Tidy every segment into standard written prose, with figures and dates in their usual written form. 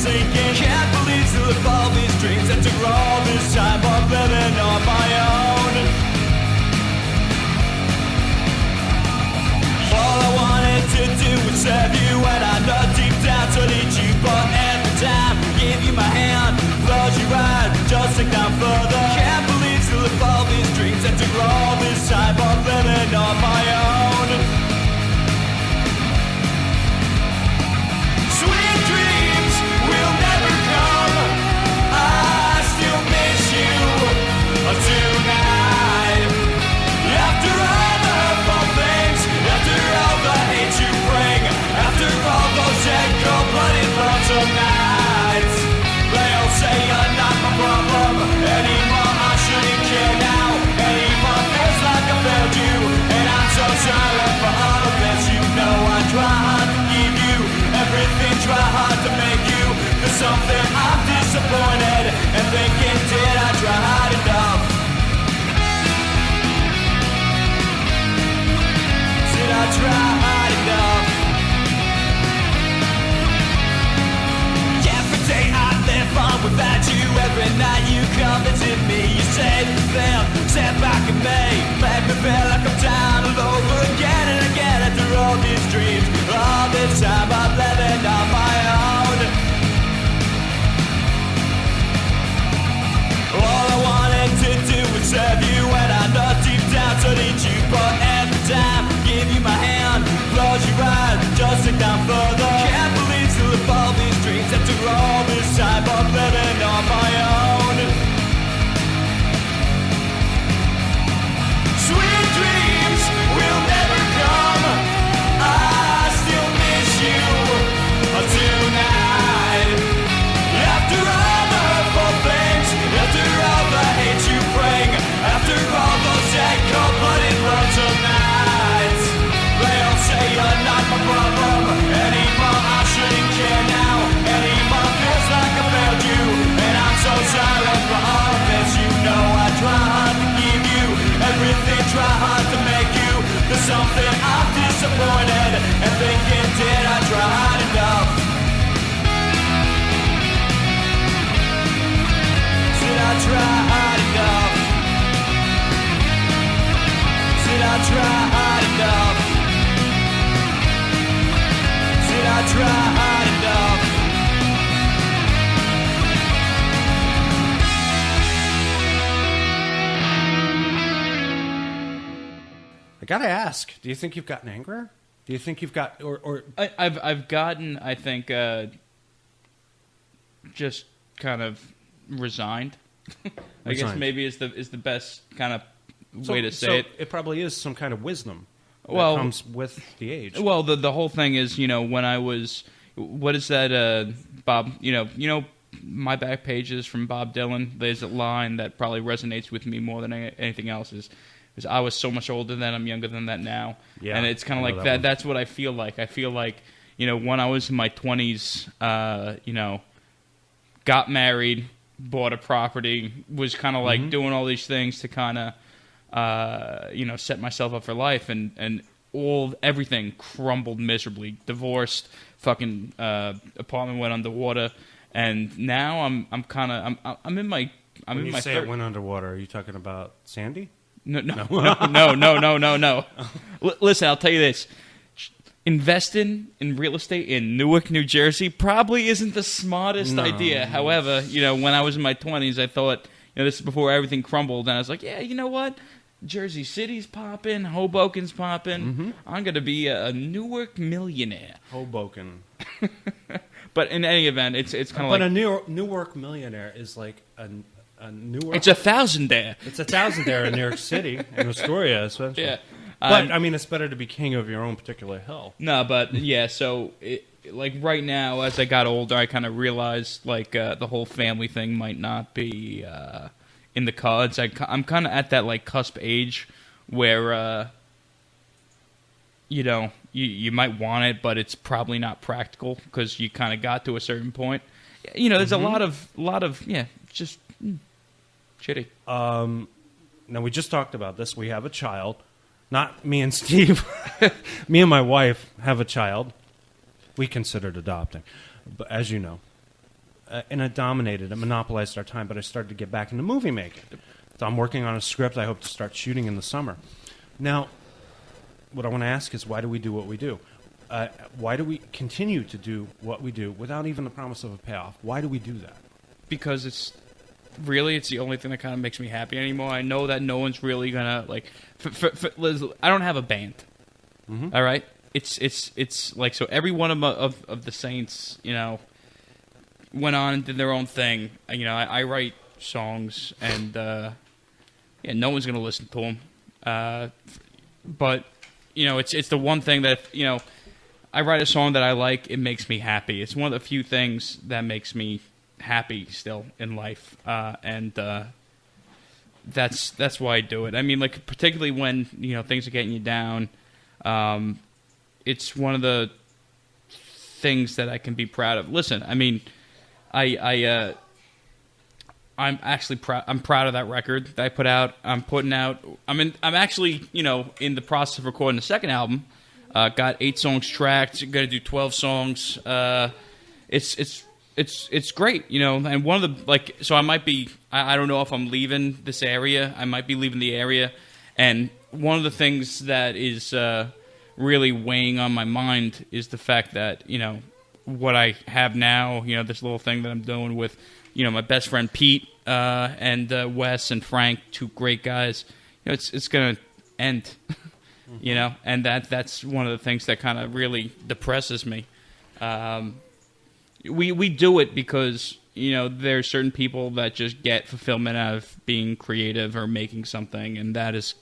sinking. Can't believe to live all these dreams after all this time of living on my own. All I wanted to do was serve you, and I know deep down to lead you, but every time I give you my hand, close your eyes, just think down further. Can't believe to live all these dreams after all this time of living on my own. Sweet dreams will never come. I still miss you tonight. After all the hurtful things, after all the hate you bring, after all those dead cold-blooded lonesome nights, they'll say you're not my problem anymore. I shouldn't care now anymore. Feels like I failed you, and I'm so sorry for all of this. You know I try hard to give you everything, try hard to make you feel something. I'm disappointed and thinking, did I try hard enough? Did I try hard enough? Every day I live on without you. Every night you come visit me. You say the thing, stand back at me, make me feel like I'm down all over again and again. After all these dreams, all this time I'm living on my own. All I wanted to do was serve you, and I know deep down to need you, but every time I give you my hand, close your eyes, just think down further. Can't believe to live all these dreams after all this time of living on my own. Sweet dreams will never come. I still miss you tonight. After all the hurtful things, after all the hate you bring, after all those dead cold-blooded lonesome nights, they'll say you're not my problem anymore. I shouldn't care now anymore. Feels like I failed you, and I'm so sorry for all of this. You know I try hard to give you everything, try hard to make you feel something. I'm disappointed and thinking, did I try hard enough? Did I try hard enough? Did I try hard enough? Did I try hard enough? I gotta ask, do you think you've gotten angrier? Do you think you've got, or I've gotten, I think, just kind of resigned. I guess maybe is the best kind of way to say it. It probably is some kind of wisdom that Well, comes with the age. Well, the whole thing is, when I was, what is that, Bob? My back pages from Bob Dylan. There's a line that probably resonates with me more than anything else. Is I was so much older then, I'm younger than that now. Yeah, and it's kind of like that. That's what I feel like. I feel like, when I was in my 20s, got married, bought a property, was kind of like doing all these things to kind of, set myself up for life, and everything crumbled miserably. Divorced, fucking apartment went underwater, and now I'm in my when you say it went underwater, are you talking about Sandy? No. Listen, I'll tell you this. Investing in real estate in Newark, New Jersey probably isn't the smartest idea. However, when I was in my 20s, I thought, this is before everything crumbled, and I was like, yeah, you know what? Jersey City's popping, Hoboken's popping. I'm going to be a Newark millionaire. Hoboken. But in any event, it's kind of like... But a Newark millionaire is like a Newark... It's 1,000 there. It's 1,000 there in New York City, in Astoria, especially. Yeah. But, it's better to be king of your own particular hill. No, but, yeah, so, right now, as I got older, I kind of realized, the whole family thing might not be in the cards. I'm kind of at that, cusp age where, you might want it, but it's probably not practical because you kind of got to a certain point. There's a lot of, just shitty. Now, we just talked about this. We have a child. Not me and Steve. Me and my wife have a child. We considered adopting, but as you know. and it dominated, it monopolized our time. But I started to get back into movie making. So I'm working on a script I hope to start shooting in the summer. Now, what I want to ask is, why do we do what we do? Why do we continue to do what we do without even the promise of a payoff? Why do we do that? Because it's the only thing that kind of makes me happy anymore. I know that no one's really gonna like. Liz, I don't have a band. Mm-hmm. All right, it's like, so every one of the Saints, you know, went on and did their own thing. You know, I write songs, and no one's gonna listen to them. But you know, it's the one thing that, you know, I write a song that I like, it makes me happy. It's one of the few things that makes me happy still in life, and that's why I do it. I mean, like, particularly when, you know, things are getting you down, it's one of the things that I can be proud of. Listen, I mean, I'm actually proud. I'm proud of that record that I put out. I'm actually, you know, in the process of recording the second album. Got 8 songs tracked. Going to do 12 songs. It's great, you know. And one of the, like, so I might be. I don't know if I'm leaving this area. I might be leaving the area. And one of the things that is really weighing on my mind is the fact that, you know, what I have now, you know, this little thing that I'm doing with, you know, my best friend Pete and Wes and Frank, 2 great guys. You know, it's going to end, you know, and that's one of the things that kind of really depresses me. We do it because, you know, there's certain people that just get fulfillment out of being creative or making something, and that's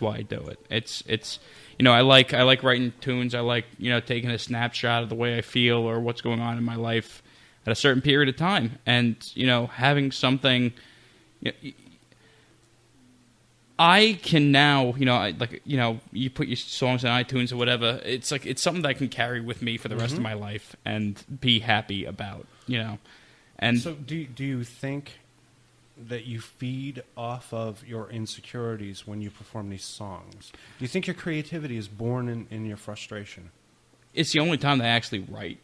why I do it. It's you know, I like writing tunes. I like, you know, taking a snapshot of the way I feel or what's going on in my life at a certain period of time, and, you know, having something. I can now, you know, you put your songs on iTunes or whatever. It's like, it's something that I can carry with me for the rest of my life and be happy about, you know. And so, do you think that you feed off of your insecurities when you perform these songs? Do you think your creativity is born in your frustration? It's the only time that I actually write.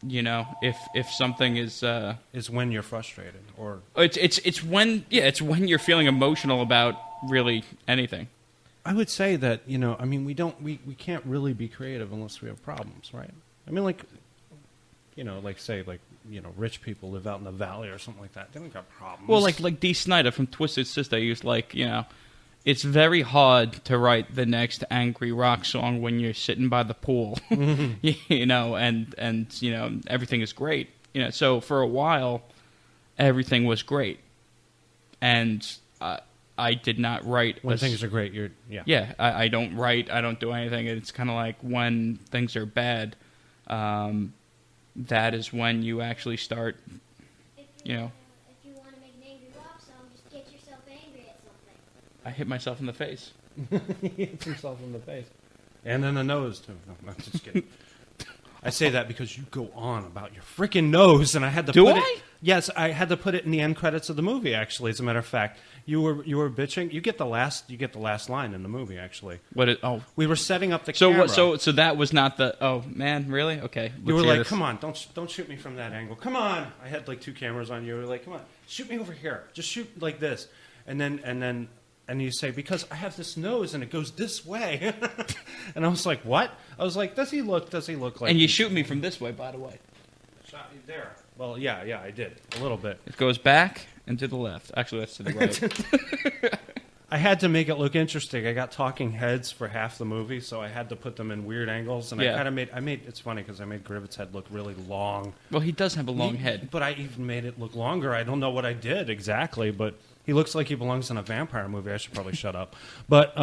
You know, if something is when you're frustrated, or it's when you're feeling emotional about really anything. I would say that, you know, I mean, we can't really be creative unless we have problems, right? I mean, like, you know, like, say, like, you know, rich people live out in the valley or something like that. They don't got problems. Well, like Dee Snider from Twisted Sister, he was like, you know, it's very hard to write the next angry rock song when you're sitting by the pool, you know, and you know, everything is great, you know. So for a while, everything was great, and I did not write. When things are great, I don't write. I don't do anything. It's kind of like when things are bad, that is when you actually start, you know. I hit myself in the face. He hits himself in the face. And in the nose, too. No, I'm just kidding. I say that because you go on about your freaking nose, and I had to put it... Yes, I had to put it in the end credits of the movie, actually, as a matter of fact. You were bitching. You get the last line in the movie, actually. We were setting up the camera. So that was not the... Oh, man, really? Okay. You were like, come on, don't shoot me from that angle. Come on. I had, like, 2 cameras on you. You were like, come on, shoot me over here. Just shoot like this. And you say, because I have this nose and it goes this way. And I was like, what? I was like, does he look like... And you shoot me from this way, by the way. Shot you there. Well, yeah, I did. A little bit. It goes back and to the left. Actually, that's to the right. I had to make it look interesting. I got talking heads for half the movie, so I had to put them in weird angles. And I kind of made... It's funny because I made Grivet's head look really long. Well, he does have a long head. But I even made it look longer. I don't know what I did exactly, but... He looks like he belongs in a vampire movie. I should probably shut up. But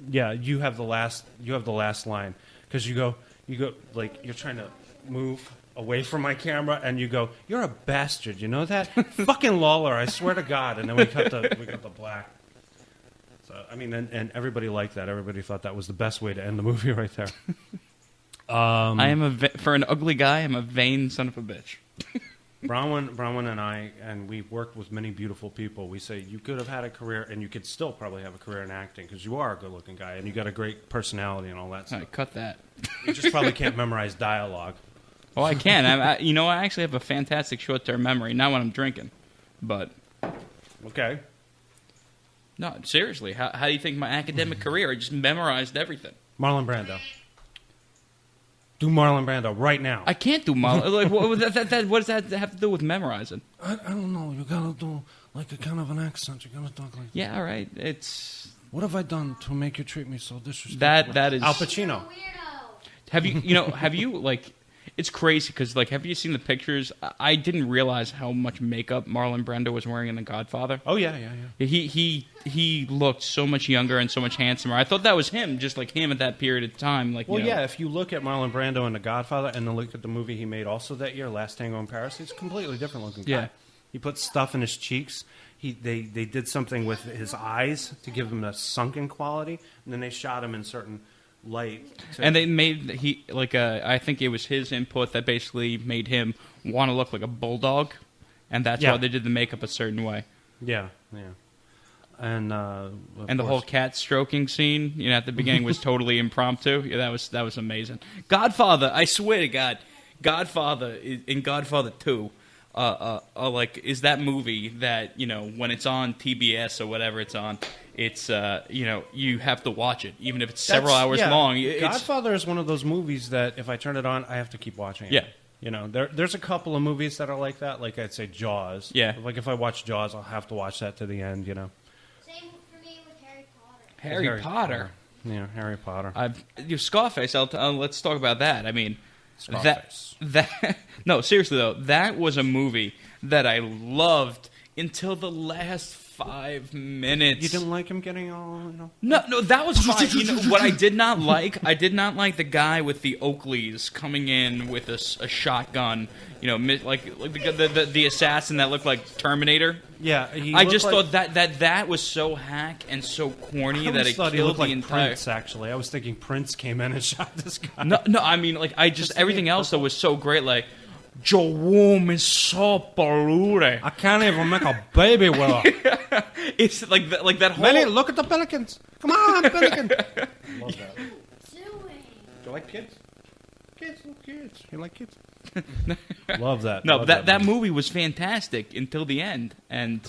yeah, you have the last line because you go like you're trying to move away from my camera, and you go, "You're a bastard." You know that? Fucking Lawler, I swear to God. And then we got the black. So I mean, and everybody liked that. Everybody thought that was the best way to end the movie right there. I am for an ugly guy. I'm a vain son of a bitch. Bronwyn and I, and we've worked with many beautiful people. We say you could have had a career, and you could still probably have a career in acting because you are a good-looking guy, and you got a great personality and all that stuff. All right, cut that. You just probably can't memorize dialogue. Oh, I can. I actually have a fantastic short-term memory. Not when I'm drinking, but Okay. no, seriously. How do you think my academic career? I just memorized everything. Marlon Brando. Do Marlon Brando right now. I can't do like what does that have to do with memorizing? I don't know. You gotta do like a kind of an accent. You gotta talk like. Yeah, all right. It's What have I done to make you treat me so disrespectful? that is Al Pacino. Have you like? It's crazy because like, have you seen the pictures? I didn't realize how much makeup Marlon Brando was wearing in The Godfather. Oh yeah. He looked so much younger and so much handsomer. I thought that was him, just like him at that period of time. Like, Well, yeah. If you look at Marlon Brando in The Godfather, and then look at the movie he made also that year, Last Tango in Paris, he's a completely different looking guy. Yeah. He put stuff in his cheeks. They did something with his eyes to give him a sunken quality, and then they shot him in certain light. And they made I think it was his input that basically made him want to look like a bulldog, and that's why they did the makeup a certain way. Yeah. And the whole cat stroking scene, at the beginning was totally impromptu. Yeah, that was amazing. Godfather, I swear to God, Godfather in Godfather 2, is that movie that when it's on TBS or whatever it's on, it's you have to watch it even if it's several hours long. Godfather is one of those movies that if I turn it on, I have to keep watching it. Yeah. There's a couple of movies that are like that. Like I'd say Jaws. Yeah. Like if I watch Jaws, I'll have to watch that to the end. Same for me with Harry Potter. Harry Potter. Yeah, Harry Potter. Scarface. Let's talk about that. I mean, Scarface. that no, seriously though, that was a movie that I loved until the last 5 minutes. You didn't like him getting all, No, that was fine. What I did not like the guy with the Oakleys coming in with a shotgun. Like the assassin that looked like Terminator. Yeah, I just thought that was so hack and so corny that it thought he killed looked the like entire. Prince. Actually, I was thinking Prince came in and shot this guy. No, I mean, like everything else though was so great. Like, your womb is so polluted. I can't even make a baby with her. It's like that whole. Manny, look at the pelicans. Come on, pelican. Love that. Do you like kids? Kids. You like kids? Love that. No, Love that movie was fantastic until the end, and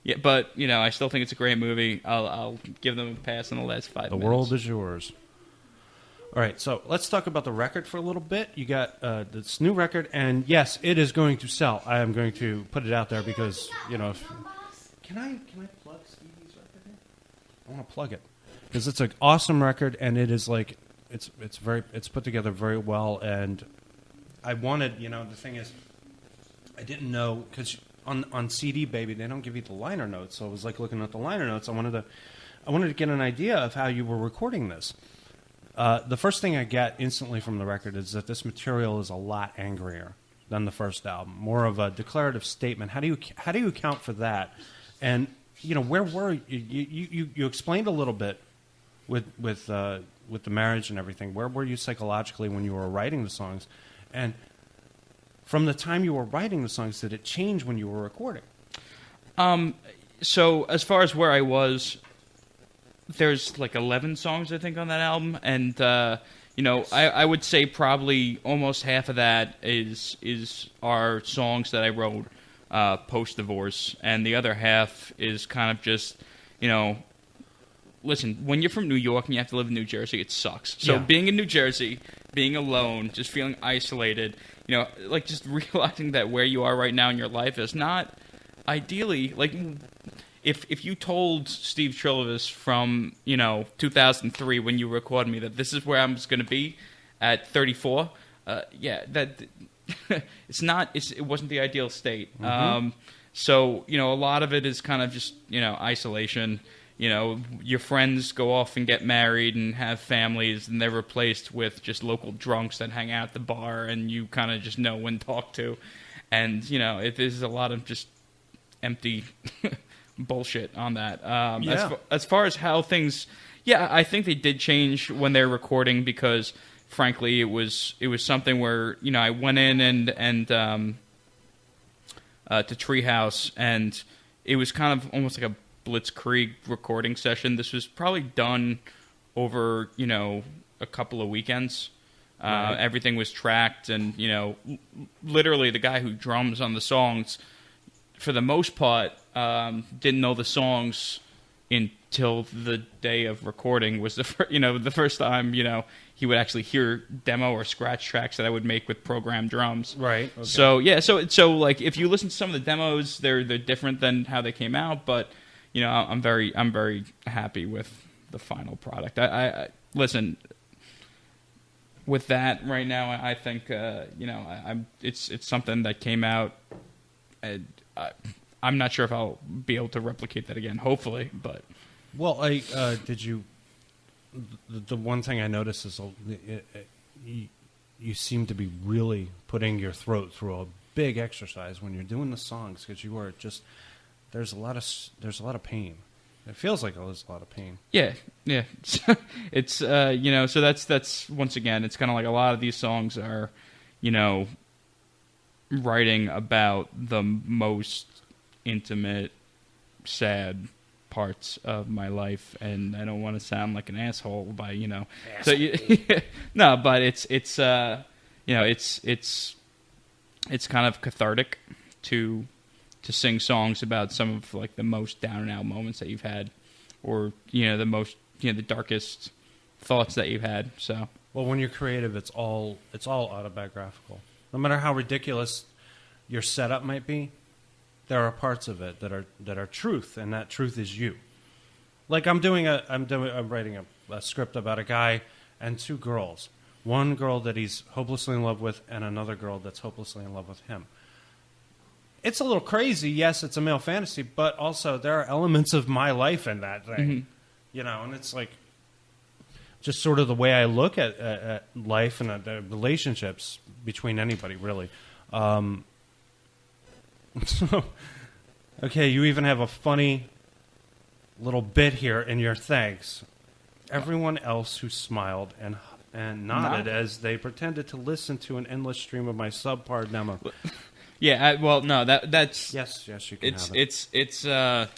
yeah, but I still think it's a great movie. I'll give them a pass in the last 5 minutes. The world is yours. All right, so let's talk about the record for a little bit. You got this new record, and yes, it is going to sell. I am going to put it out there because can I plug Stevie's record here? I want to plug it because it's an awesome record, and it is like it's put together very well. And I wanted, the thing is, I didn't know because on CD Baby they don't give you the liner notes, so I was like looking at the liner notes. I wanted to get an idea of how you were recording this. The first thing I get instantly from the record is that this material is a lot angrier than the first album, more of a declarative statement. How do you account for that? And where were you? You explained a little bit with the marriage and everything. Where were you psychologically when you were writing the songs? And from the time you were writing the songs, did it change when you were recording? So as far as where I was. There's like 11 songs I think on that album, and I would say probably almost half of that is our songs that I wrote post divorce, and the other half is kind of just listen, when you're from New York and you have to live in New Jersey, it sucks. So being in New Jersey, being alone, just feeling isolated, like just realizing that where you are right now in your life is not ideally like. If you told Steve Trillovis from 2003 when you recorded me that this is where I'm going to be at 34, that it wasn't the ideal state. Mm-hmm. So a lot of it is kind of just isolation. Your friends go off and get married and have families, and they're replaced with just local drunks that hang out at the bar, and you kind of just know when to talk to, and it is a lot of just empty. Bullshit on that. As far as how things, I think they did change when they're recording because, frankly, it was something where I went in and to Treehouse, and it was kind of almost like a blitzkrieg recording session. This was probably done over a couple of weekends. Right. Everything was tracked, and literally the guy who drums on the songs, for the most part, didn't know the songs until the day of recording. Was the first time he would actually hear demo or scratch tracks that I would make with programmed drums. Right. Okay. So yeah, so like if you listen to some of the demos, they're different than how they came out, but I'm very happy with the final product. I listen. With that right now, I think it's something that came out. I'm not sure if I'll be able to replicate that again. Hopefully, but well, did you? The one thing I noticed is you seem to be really putting your throat through a big exercise when you're doing the songs, because you are just there's a lot of pain. It feels like there's a lot of pain. Yeah. It's so that's once again, it's kind of like a lot of these songs are, writing about the most intimate, sad parts of my life, and I don't want to sound like an asshole by So no, but it's kind of cathartic to sing songs about some of like the most down and out moments that you've had, or the most the darkest thoughts that you've had. So well, when you're creative, it's all autobiographical. No matter how ridiculous your setup might be, there are parts of it that are truth, and that truth is you. Like I'm writing a script about a guy and two girls. One girl that he's hopelessly in love with, and another girl that's hopelessly in love with him. It's a little crazy. Yes, it's a male fantasy, but also there are elements of my life in that thing. Mm-hmm. And it's like just sort of the way I look at life and the relationships between anybody, really. So, okay, you even have a funny little bit here in your thanks. Everyone else who smiled and nodded as they pretended to listen to an endless stream of my subpar demo. Yeah, that's yes, you can have it. It's when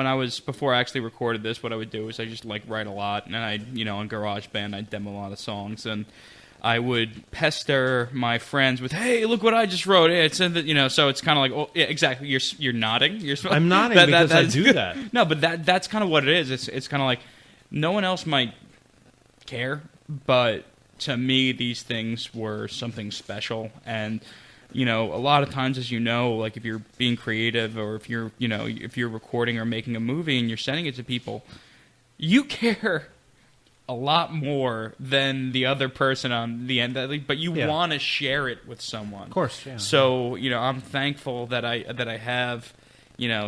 I was before I actually recorded this, what I would do is I just like write a lot, and I on GarageBand I'd demo a lot of songs, and I would pester my friends with, "Hey, look what I just wrote!" It's in the so it's kind of like, oh yeah, exactly. You're nodding. I'm nodding because I do that. No, but that's kind of what it is. It's kind of like no one else might care, but to me these things were something special. And a lot of times, as like if you're being creative, or if you're if you're recording or making a movie and you're sending it to people, you care a lot more than the other person on the end, but you want to share it with someone. Of course, yeah. So I'm thankful that I have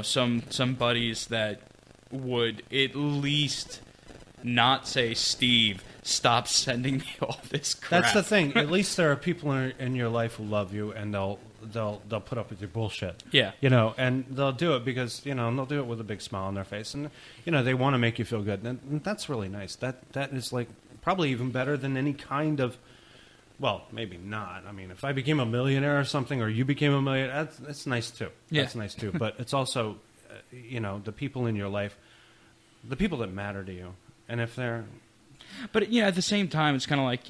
some buddies that would at least not say, "Steve, stop sending me all this crap." That's the thing. At least there are people in your life who love you, and they'll put up with your bullshit. Yeah. And they'll do it because they'll do it with a big smile on their face, and they want to make you feel good. And that's really nice. That is like probably even better than any kind of. Well, maybe not. I mean, if I became a millionaire or something, or you became a millionaire, that's nice too. Yeah. That's nice too. But it's also, the people in your life, the people that matter to you, and if they're. But at the same time, it's kind of like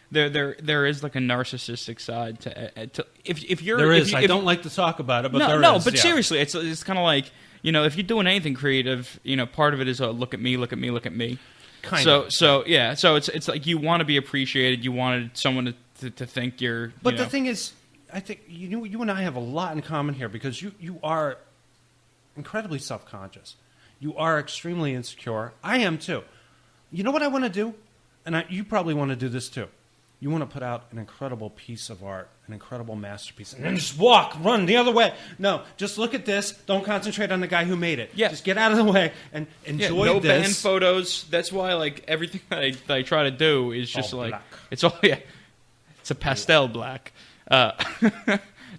there is like a narcissistic side to if you're there is. If you, I don't like to talk about it, but no, is. But Yeah. seriously, it's kind of like if you're doing anything creative, part of it is look at me, look at me, look at me. Kind of. So it's like you want to be appreciated. You wanted someone to think you're. But the thing is, I think you and I have a lot in common here, because you are incredibly self-conscious. You are extremely insecure. I am too. You know what I want to do? And you probably want to do this too. You want to put out an incredible piece of art, an incredible masterpiece, and then just run the other way. No, just look at this. Don't concentrate on the guy who made it. Yeah. Just get out of the way and enjoy no this. band photos. That's why like everything that I try to do is just all like black. It's all it's a pastel black.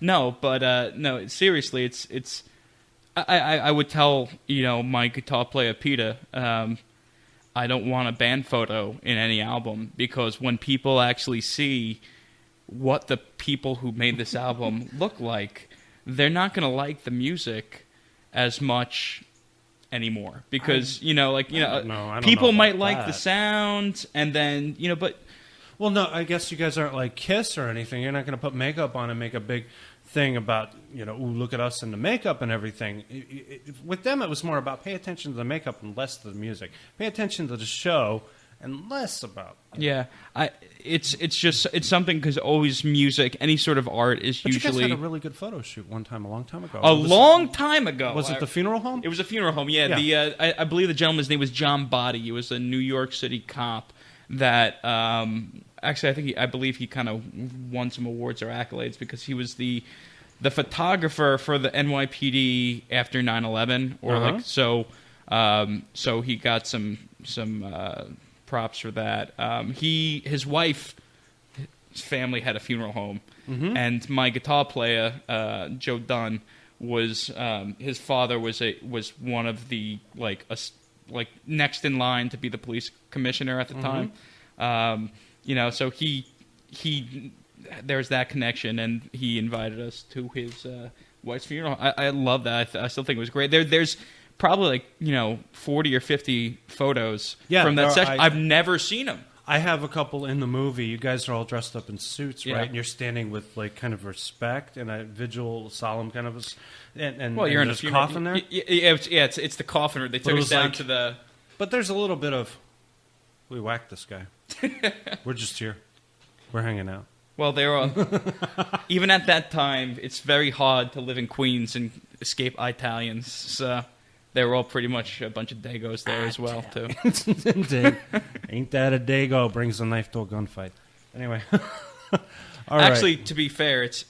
No, but no. Seriously, it's. I would tell my guitar player Peter. I don't want a band photo in any album, because when people actually see what the people who made this album look like, they're not going to like the music as much anymore, because people might like the sound, and then but Well, no, I guess you guys aren't like Kiss or anything. You're not going to put makeup on and make a big thing about, ooh, look at us and the makeup and everything. With them, it was more about pay attention to the makeup and less to the music. Pay attention to the show and less about. Yeah, it's something because always music, any sort of art is But usually. you guys had a really good photo shoot one time, a long time ago. Long time ago. Was it the funeral home? It was a funeral home. Yeah. Yeah. I believe the gentleman's name was John Body. He was a New York City cop that actually I believe he kind of won some awards or accolades because he was the photographer for the NYPD after 9/11 or so he got some props for that. His wife, his family had a funeral home, and my guitar player, Joe Dunn, was his father was one of the like next in line to be the police commissioner at the time. So he there's that connection, and he invited us to his wife's funeral. I love that. I still think it was great. There's probably 40 or 50 photos from that session. I've never seen them. I have a couple in the movie. You guys are all dressed up in suits, right? And you're standing with like kind of respect and a vigil, solemn kind of well, you're in a coffin there. It's the coffin. They took us down to the. But there's a little bit of we whacked this guy. We're just here. We're hanging out. Well, there are even at that time, it's very hard to live in Queens and escape Italians. So they were all pretty much a bunch of Dagos there as well, too. Ain't that a Dago? Brings a knife to a gunfight. Anyway. All Actually, right. to be fair, it's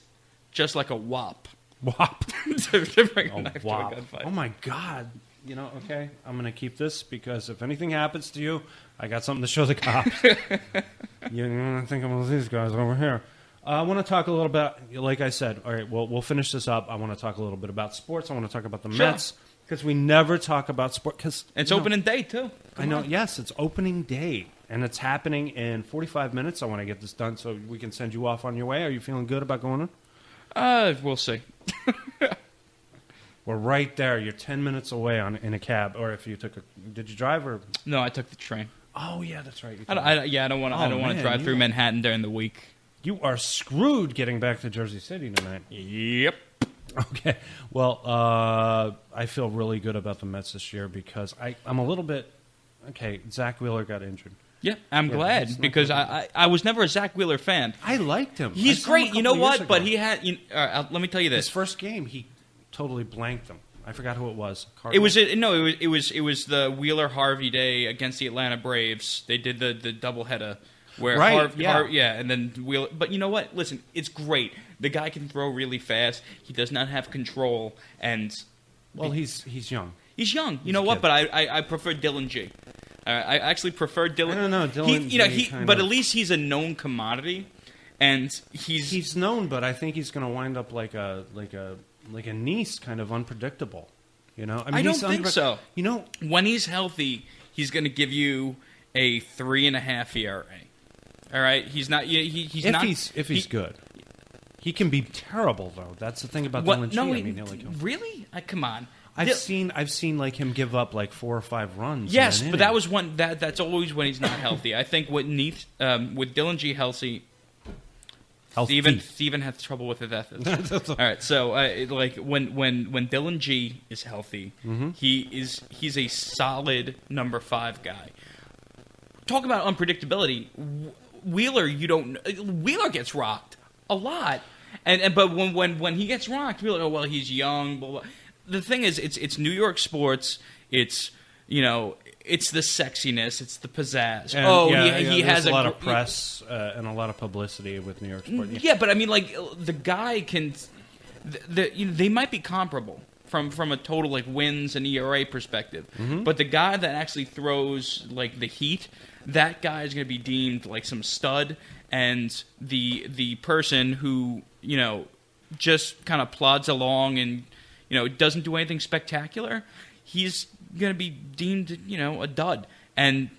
just like a wop. Wop. to bring a knife wop. to a gunfight. Oh, my God. Okay, I'm going to keep this because if anything happens to you, I got something to show the cops. You're going to think about these guys over here. I want to talk a little bit, like I said, all right, we'll finish this up. I want to talk a little bit about sports. I want to talk about the Mets because we never talk about sport. Cause, it's opening day, too. I know, yes, it's opening day, and it's happening in 45 minutes. I want to get this done so we can send you off on your way. Are you feeling good about going on? We'll see. We're right there. You're 10 minutes away in a cab, or if you took did you drive or? No, I took the train. Oh yeah, that's right. I don't want to drive through Manhattan during the week. You are screwed getting back to Jersey City tonight. Yep. Okay. Well, I feel really good about the Mets this year because I'm a little bit okay. Zach Wheeler got injured. Yeah, I'm glad because I was never a Zach Wheeler fan. I liked him. He's great. You know what? But he had. Let me tell you this. His first game, he totally blanked them. I forgot who it was. It was the Wheeler Harvey day against the Atlanta Braves. They did the doubleheader where and then Wheeler. But you know what? Listen, it's great. The guy can throw really fast. He does not have control, and he's young. He's young. You know what? But I prefer Dylan G. I actually prefer Dylan. I don't know Dylan. But at least he's a known commodity, and he's known. But I think he's going to wind up like a Nice, kind of unpredictable. I don't think so. When he's healthy, he's going to give you a 3.5 ERA. All right, he's not. He's not. If he's good, he can be terrible though. That's the thing about Dylan G. No, really? Come on. I've seen like him give up like 4 or 5 runs. Yes, but that was one. That's always when he's not healthy. I think with Dylan G. healthy. Steven has trouble with his ethics. All right, so when Dylan G is healthy, he's a solid number 5 guy. Talk about unpredictability. Wheeler gets rocked a lot, but when he gets rocked, we're like, he's young. Blah, blah. The thing is, it's New York sports. It's it's the sexiness, it's the pizzazz. And, he has a lot of press and a lot of publicity with New York sports. Yeah, but I mean, like the guy can. They might be comparable from a total like wins and ERA perspective, but the guy that actually throws like the heat, that guy is going to be deemed like some stud, and the person who just kind of plods along and doesn't do anything spectacular, he's going to be deemed, a dud. And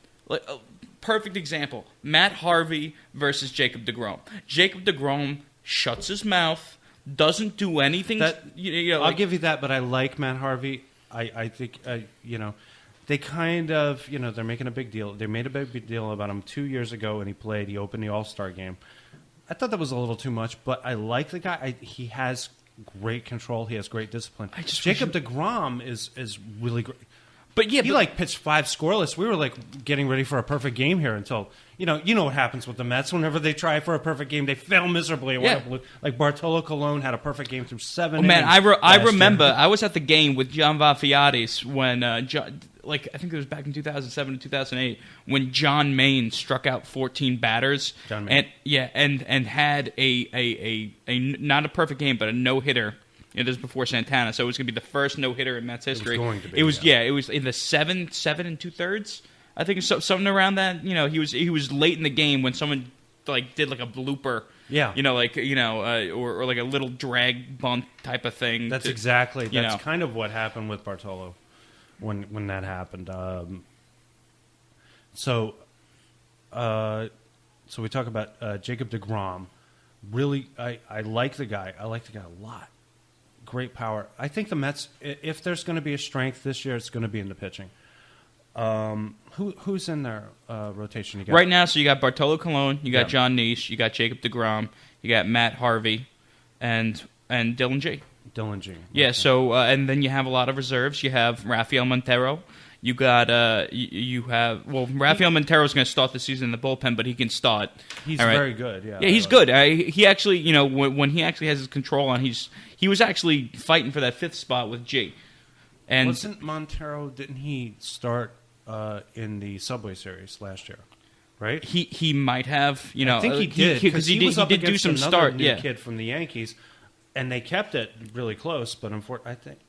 perfect example, Matt Harvey versus Jacob deGrom. Jacob deGrom shuts his mouth, doesn't do anything. I'll give you that, but I like Matt Harvey. I think, they kind of, they're making a big deal. They made a big deal about him 2 years ago, and he opened the All-Star game. I thought that was a little too much, but I like the guy. He has great control. He has great discipline. Jacob deGrom is really great. But yeah, he pitched 5 scoreless. We were getting ready for a perfect game here until you know what happens with the Mets. Whenever they try for a perfect game, they fail miserably. Like Bartolo Colon had a perfect game through 7 innings. Man, I remember I was at the game with John Vafiatis when I think it was back in 2007 to 2008 when John Maine struck out 14 batters. John Maine. And had a not a perfect game but a no-hitter. This was before Santana, so it was going to be the first no-hitter in Mets history. It was going to be. It was in the 7 2/3. I think something around that. He was late in the game when someone did a blooper. Yeah. Or like a little drag bunt type of thing. That's kind of what happened with Bartolo when that happened. So we talk about Jacob deGrom. Really, I like the guy. I like the guy a lot. Great power. I think the Mets, if there's going to be a strength this year, it's going to be in the pitching. Who's in their rotation? You got? Right now, so you got Bartolo Colon, you got John Niche, you got Jacob deGrom, you got Matt Harvey, and Dylan G. Dylan G. Yeah. So and then you have a lot of reserves. You have Rafael Montero. You got Rafael Montero is going to start the season in the bullpen, but he can start. He's very good. Yeah. Yeah, he's good. He actually, when he actually has his control on, he was actually fighting for that 5th spot with G. And wasn't Montero? Didn't he start in the Subway Series last year? Right. He might have. I think he did because he did do some start. New kid from the Yankees, and they kept it really close. But unfortunately, I think.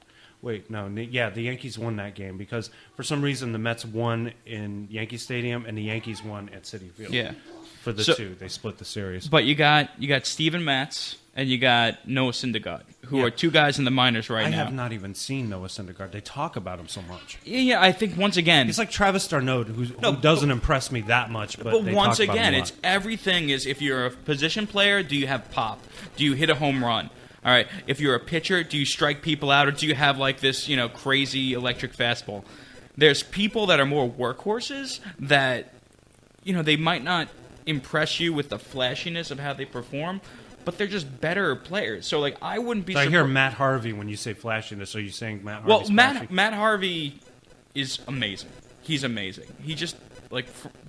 Wait, no. Yeah, the Yankees won that game because for some reason the Mets won in Yankee Stadium and the Yankees won at Citi Field. Yeah. For the two, they split the series. But you got Steven Matz and you got Noah Syndergaard, who are 2 guys in the minors right now. I have not even seen Noah Syndergaard. They talk about him so much. Yeah, I think once again he's like Travis d'Arnaud, who doesn't impress me that much. But they once talk about again, him a it's lot. everything is if you're a position player, do you have pop? Do you hit a home run? All right. If you're a pitcher, do you strike people out, or do you have this, crazy electric fastball? There's people that are more workhorses that, they might not impress you with the flashiness of how they perform, but they're just better players. So, I wouldn't be. I hear Matt Harvey when you say flashiness. Are you saying Matt Harvey's flashy? Matt Harvey is amazing. He's amazing. He just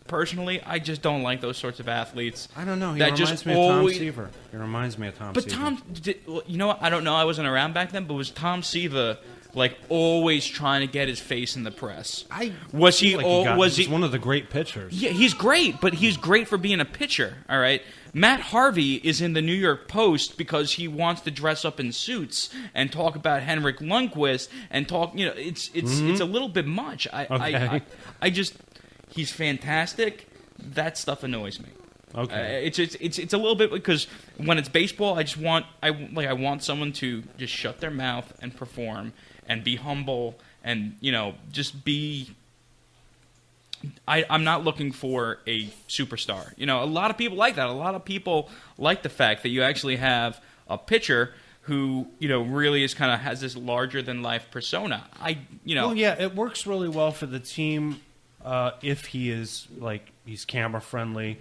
personally, I just don't like those sorts of athletes. I don't know. He reminds me of Tom Seaver. He reminds me of Tom Seaver. But you know what? I don't know. I wasn't around back then, but was Tom Seaver always trying to get his face in the press? Was he one of the great pitchers? Yeah, he's great, but he's great for being a pitcher. All right. Matt Harvey is in the New York Post because he wants to dress up in suits and talk about Henrik Lundqvist and talk. It's a little bit much. I just. He's fantastic. That stuff annoys me. Okay. It's a little bit because when it's baseball, I want someone to just shut their mouth and perform and be humble and just be. I'm not looking for a superstar. A lot of people like that. A lot of people like the fact that you actually have a pitcher who really is kind of has this larger than life persona. Well, yeah, it works really well for the team. If he is he's camera friendly,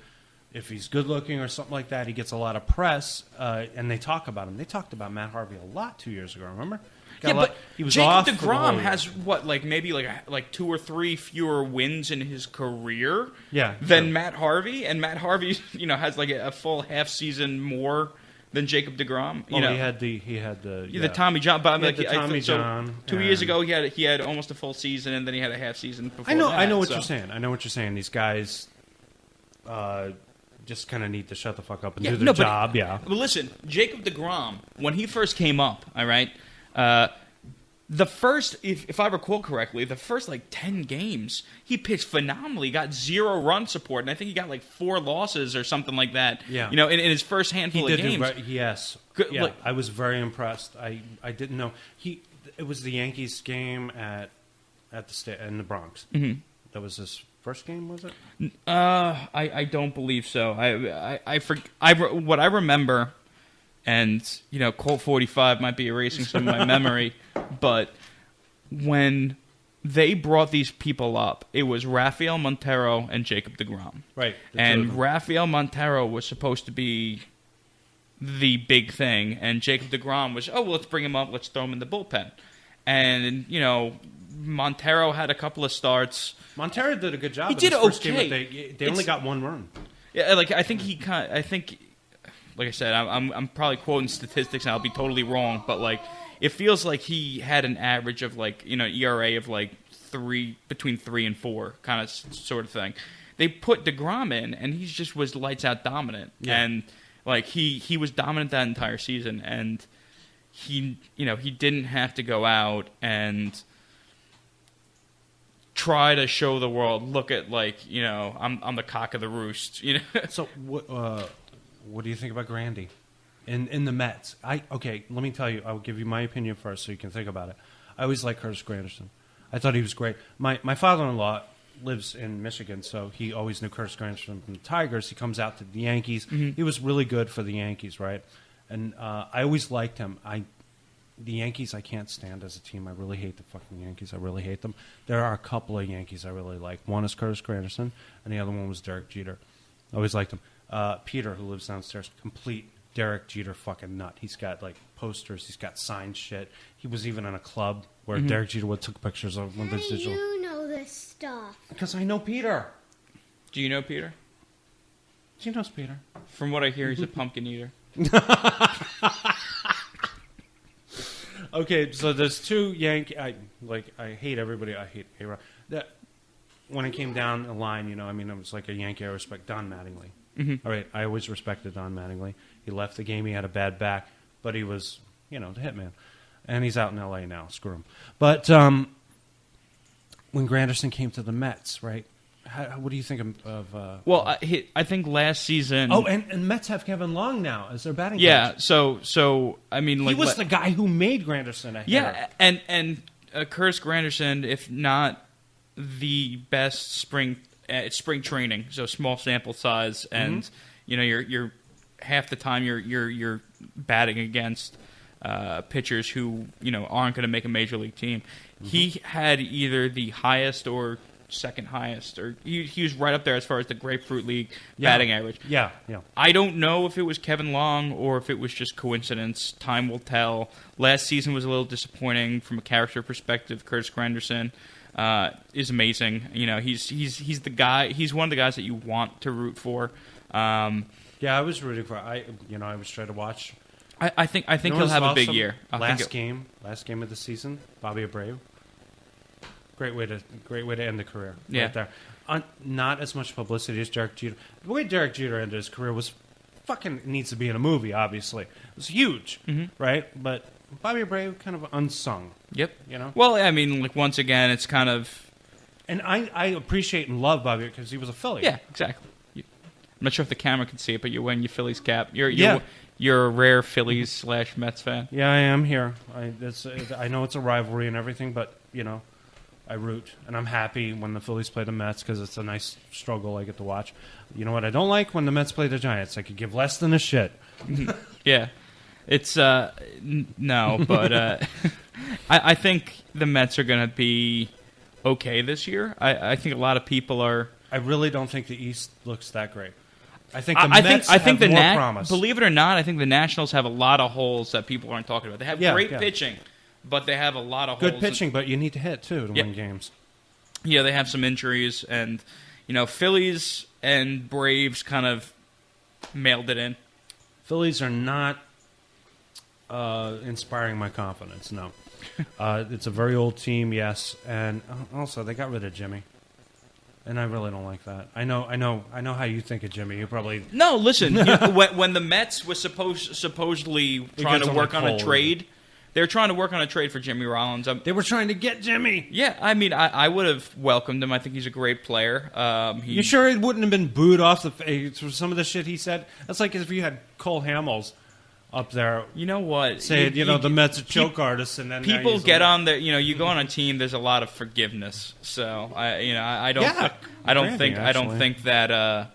if he's good looking or something like that, he gets a lot of press, and they talk about him. They talked about Matt Harvey a lot 2 years ago. Remember? But he was Jacob off deGrom has maybe 2 or 3 fewer wins in his career than Matt Harvey, and Matt Harvey has a full half season more than Jacob deGrom. He had the Tommy John. But Tommy John. 2 years ago, he had almost a full season, and then he had a half season before. I know what you're saying. I know what you're saying. These guys just kind of need to shut the fuck up and do their job. But listen, Jacob deGrom, when he first came up, all right. The first, if I recall correctly, the first 10 games, he pitched phenomenally. Got 0 run support, and I think he got 4 losses or something like that. Yeah. In his first handful of games. Yes. Good, yeah, I was very impressed. I didn't know it was the Yankees game in the Bronx. Mm-hmm. That was his first game, was it? I don't believe so. What I remember. And, Colt 45 might be erasing some of my memory, but when they brought these people up. It was Rafael Montero and Jacob deGrom. Right. And Rafael Montero was supposed to be the big thing, and Jacob deGrom was, well, let's bring him up, let's throw him in the bullpen. And, Montero had a couple of starts. Montero did a good job. He did first okay. Game, they only got one run. Yeah, like I think, like I said, I'm probably quoting statistics, and I'll be totally wrong, but like it feels like he had an average of ERA of between 3 and 4, kind of sort of thing. They put deGrom in, and he just was lights out dominant, and he was dominant that entire season, and he didn't have to go out and try to show the world, look at I'm the cock of the roost. So what do you think about Grandy in the Mets? Let me tell you. I'll give you my opinion first, so you can think about it. I always liked Curtis Granderson. I thought he was great. My father-in-law lives in Michigan, so he always knew Curtis Granderson from the Tigers. He comes out to the Yankees. Mm-hmm. He was really good for the Yankees, right? And I always liked him. The Yankees I can't stand as a team. I really hate the fucking Yankees. I really hate them. There are a couple of Yankees I really like. One is Curtis Granderson, and the other one was Derek Jeter. I always liked him. Peter, who lives downstairs, complete Derek Jeter fucking nut. He's got posters. He's got signed shit. He was even in a club where Derek Jeter took pictures of one of his digital. How do you know this stuff? Because I know Peter. Do you know Peter? She knows Peter. From what I hear, he's a pumpkin eater. Okay, so there's two Yankee. I hate everybody. I hate A-Rod. That when it came down the line, it was like a Yankee. I respect Don Mattingly. Mm-hmm. All right, I always respected Don Mattingly. He left the game. He had a bad back, but he was, the hitman. And he's out in L.A. now. Screw him. But when Granderson came to the Mets, right? What do you think of? Well, I think last season. Oh, and Mets have Kevin Long now as their batting coach. Yeah, so I mean, he was the guy who made Granderson a hitter. Yeah, and Curtis Granderson, if not the best spring training, so small sample size, and you're half the time you're batting against pitchers who aren't going to make a major league team. Mm-hmm. He had either the highest or second highest, or he was right up there as far as the Grapefruit League batting average. Yeah. I don't know if it was Kevin Long or if it was just coincidence. Time will tell. Last season was a little disappointing from a character perspective. Curtis Granderson is amazing. He's the guy. He's one of the guys that you want to root for. I was rooting for. I was trying to watch. I think he'll have a big year. Last game of the season, Bobby Abreu. Great way to end the career. Yeah. Right there. Not as much publicity as Derek Jeter. The way Derek Jeter ended his career was fucking needs to be in a movie, obviously. It was huge, right? But Bobby Abreu kind of unsung. Yep. Well, I mean, once again, it's kind of... And I appreciate and love Bobby because he was a Philly. Yeah, exactly. I'm not sure if the camera can see it, but you're wearing your Phillies cap. You're a rare Phillies / Mets fan. Yeah, I am here. I know it's a rivalry and everything, but, I root, and I'm happy when the Phillies play the Mets because it's a nice struggle I get to watch. You know what I don't like? When the Mets play the Giants. I could give less than a shit. Yeah. It's, no, but I think the Mets are going to be okay this year. I think a lot of people are... I really don't think the East looks that great. I think the Mets have more promise. Believe it or not, I think the Nationals have a lot of holes that people aren't talking about. They have great pitching. But they have a lot of good holes. Good pitching, but you need to hit, too, to win games. Yeah, they have some injuries, and, Phillies and Braves kind of mailed it in. Phillies are not inspiring my confidence, no. It's a very old team, yes, and also they got rid of Jimmy. And I really don't like that. I know how you think of Jimmy. You probably... No, listen, when the Mets was supposedly trying to work on a trade... They were trying to work on a trade for Jimmy Rollins. They were trying to get Jimmy. Yeah, I mean, I would have welcomed him. I think he's a great player. You sure it wouldn't have been booed off the face for some of the shit he said? That's like if you had Cole Hamels up there. You know what? Say, the Mets are choke artists, and then people get on there. You go on a team. There's a lot of forgiveness. So I don't think that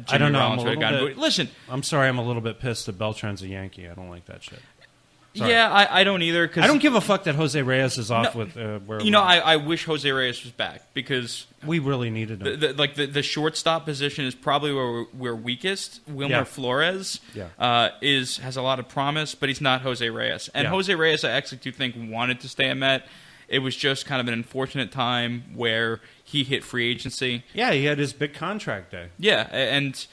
Jimmy Rollins would have gotten booed. Listen, I'm sorry. I'm a little bit pissed that Beltran's a Yankee. I don't like that shit. Sorry. Yeah, I don't either. Cause I don't give a fuck that Jose Reyes is off with where I wish Jose Reyes was back because we really needed him. the shortstop position is probably where we're weakest. Wilmer Flores has a lot of promise, but he's not Jose Reyes. And Jose Reyes, I actually do think wanted to stay a Met. It was just kind of an unfortunate time where he hit free agency. Yeah, he had his big contract day. Yeah, and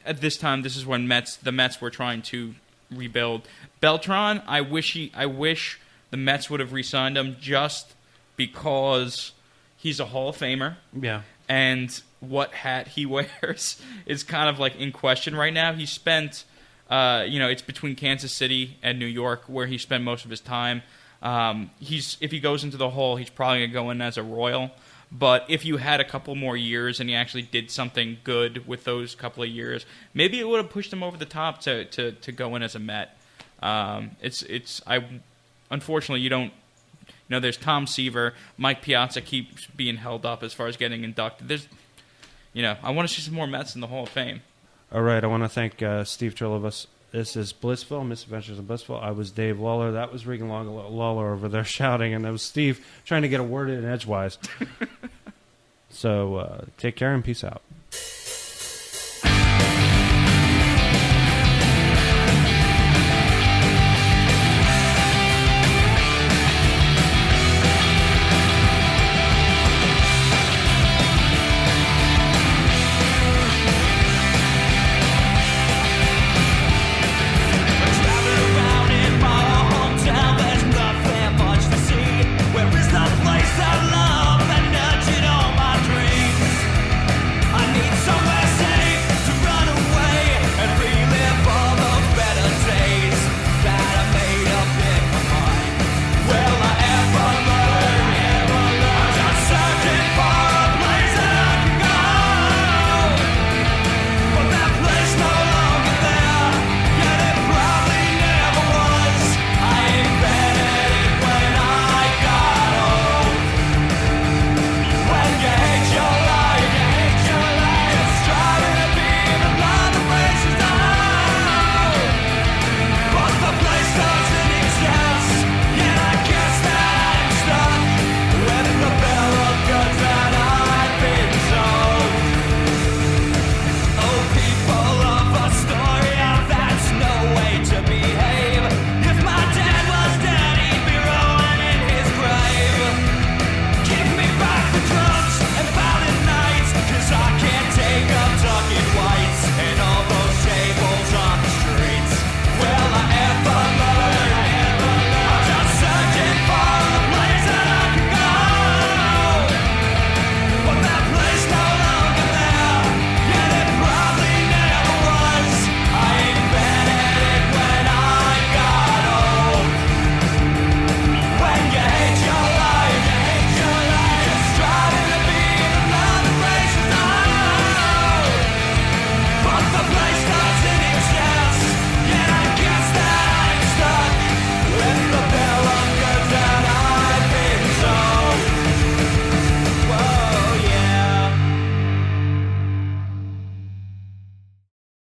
at this time, this is when the Mets were trying to rebuild. Beltran, I wish the Mets would have re-signed him just because he's a Hall of Famer. Yeah. And what hat he wears is kind of like in question right now. He spent, it's between Kansas City and New York where he spent most of his time. If he goes into the Hall, he's probably going to go in as a Royal. But if you had a couple more years and he actually did something good with those couple of years, maybe it would have pushed him over the top to go in as a Met. Unfortunately, you don't. There's Tom Seaver, Mike Piazza keeps being held up as far as getting inducted. I want to see some more Mets in the Hall of Fame. All right, I want to thank Steve Trillovas. This is BlissVille, Misadventures of BlissVille. I was Dave Lawler. That was Regan Lawler over there shouting, and that was Steve trying to get a word in edgewise. So take care and peace out.